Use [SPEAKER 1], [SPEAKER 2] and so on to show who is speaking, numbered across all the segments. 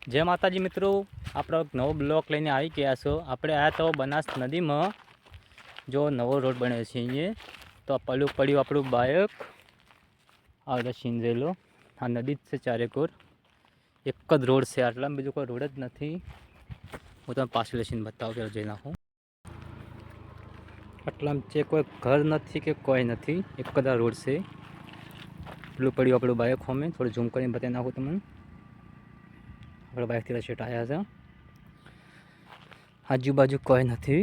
[SPEAKER 1] जय माताजी मित्रों, आप नवो ब्लॉक लईने आई गया छो। आपणे आया तो बनास नदी में जो नवो रोड बने छे तो पलू पड़ू आपणु बाइक आ सीन रेलो। आ नदी से चारेकोर एक ज रोड से, आटला बीजो कोई रोड ज नहीं। हूँ तमे पाछले सीन बताऊँ तो जई नाखूँ। आटला चे कोई घर नहीं कि कोई नहीं, एक ज रोड से। पलू पड़ू आपणु बाइक होमे थोड़ा झूम कर बताई नाखूँ तमने। अपना बाइक थी सेट आया था, आजू बाजू कोई नहीं,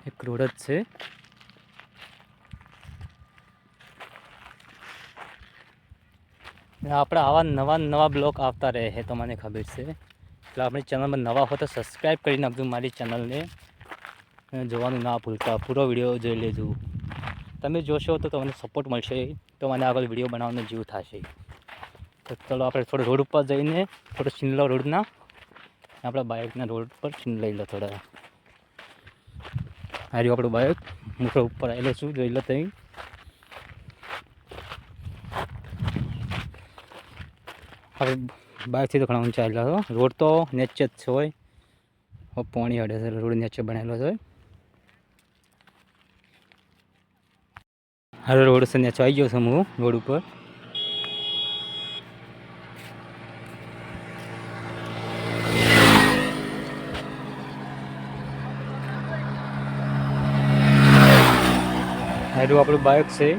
[SPEAKER 1] एक रोड ज छे। अपने आवा नवा नवा ब्लॉग आता रहे है तो मैंने खबर से। એટલે આપણી ચેનલમાં નવા હો તો સબસ્ક્રાઈબ કરી નાખજો મારી ચેનલને, જોવાનું ના ભૂલતા, પૂરો વિડીયો જોઈ લેજો. તમે જોશો તો તમને સપોર્ટ મળશે, તો મને આગળ વિડીયો બનાવવાનો જીવ થશે. તો ચલો આપણે થોડો રોડ ઉપર જઈને થોડો સીન લો રોડના, આપણા બાઇકના રોડ પર સીન લઈ લો થોડા. આ રહ્યું આપણું બાઇક, હું થોડો ઉપર આવેલો છું, જોઈ લો તમે. बाइक थी तो घना ऊंचा आएला हो। रोड तो नीचे ज होय, पानी हटे से रोड नीचे बनेलो है। हर रोड से नीचे आई गयो छुं हूँ रोड ऊपर। हेडू आपणु बाइक से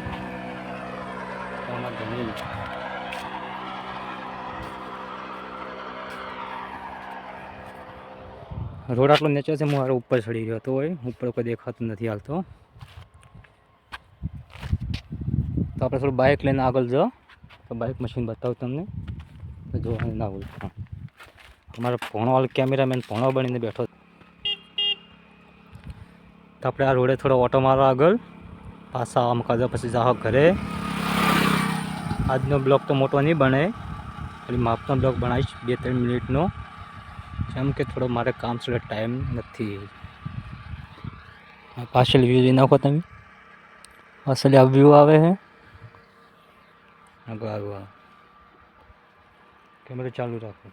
[SPEAKER 1] रोड आटलो नीचे से मारे ऊपर चढ़ी गयो तो ऊपर कोई देखातुं नहीं हाल तो आपणे थोड़ी बाइक लईने आगळ जाओ तो बाइक मशीन बताऊँ तमने तो जो ना भूलता। हमारा भोणो वाला कैमरामैन भोणो बनीने बैठो। तो आपणे आ रोडे थोड़ो ऑटो मारो आगळ, पाछा आम काजो पछी जाओ घरे। आजनो ब्लॉग तो मोटो नहीं बने, खाली मापनो ब्लॉग बनावीश 2-3 मिनिटनो, केम के थोड़ो मारे काम से टाइम नहीं। पाछल व्यू जोई नाखो तमे, पाछल आ व्यू आवे है। आगो आगो कैमरा चालू रखो।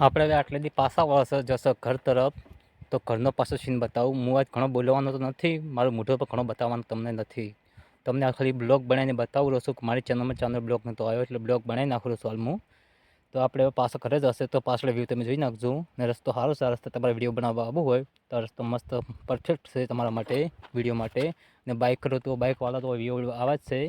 [SPEAKER 1] આપણે હવે આટલેથી પાછા વળશે જશો ઘર તરફ, તો ઘરનો પાછો સીન બતાવું. હું આજ ઘણો બોલવાનો તો નથી, મારું મોઢું પર ઘણો બતાવવાનું તમને નથી. તમને આ ખાલી બ્લોગ બનાવીને બતાવું રહ્યો છું કે મારી ચેનલમાં ચાંદો બ્લોગ નહોતો આવ્યો, એટલે બ્લોગ બનાવી નાખું છું હાલ હું. તો આપણે હવે પાછો ઘરે જશે તો પાછળ વ્યૂ તમે જોઈ નાખજો. ને રસ્તો સારો છે, આ રસ્તે તમારે વિડીયો બનાવવા આવવું હોય તો આ રસ્તો મસ્ત પરફેક્ટ છે તમારા માટે, વિડીયો માટે. ને બાઇક કરો તો બાઇકવાળા તો વિડીયો આવા જ છે,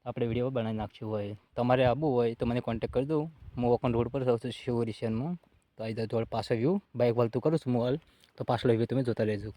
[SPEAKER 1] આપણે વિડીયો બનાવી નાખ્યું હોય. તમારે આવવું હોય તો મને કોન્ટેક્ટ કરી દઉં. હું ઓપન રોડ પર જાઉં છું શિવરિશનમાં, તો આવી જાવ. થોડું પાછળ વ્યૂ બાઇક વળતું કરું છું હું હાલ, તો પાછળ વ્યૂ તમે જોતા રહેજો.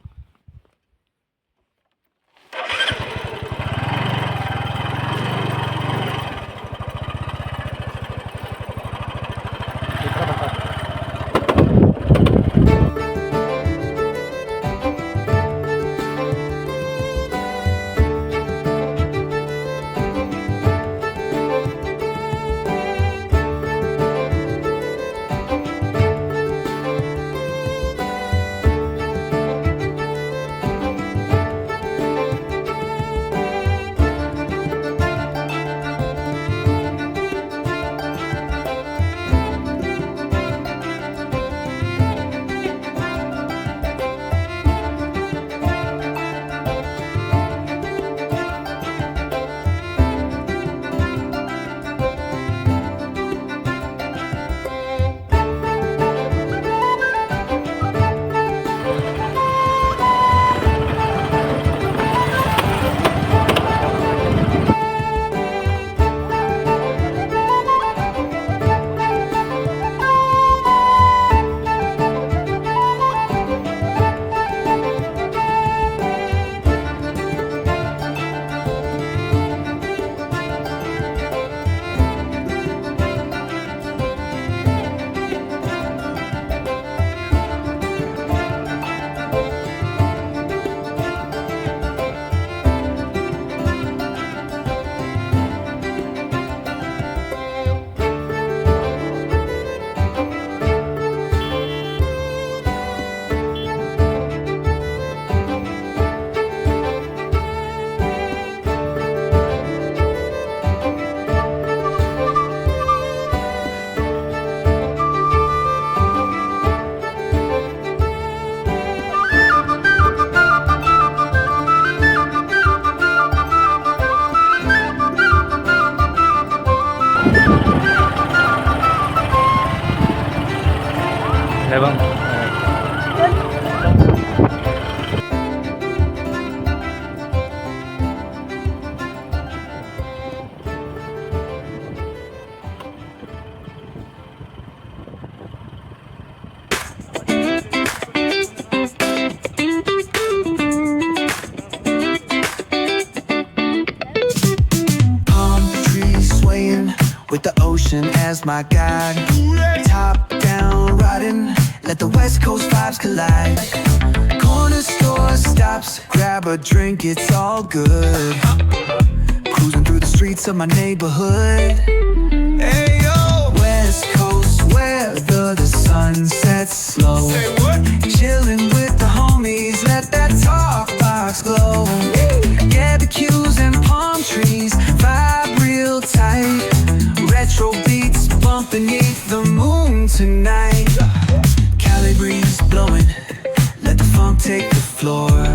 [SPEAKER 2] ocean as my guide. Top down riding, let the West Coast vibes collide. Corner store stops, grab a drink, it's all good. Cruising through the streets of my neighborhood. Hey yo, West Coast weather, the sun sets slow. Say what? Chilling with the homies, let that talk box glow. Barbecues and palm trees, vibe real tight. Retro beats bump beneath the moon tonight. Cali breeze blowing, let the funk take the floor.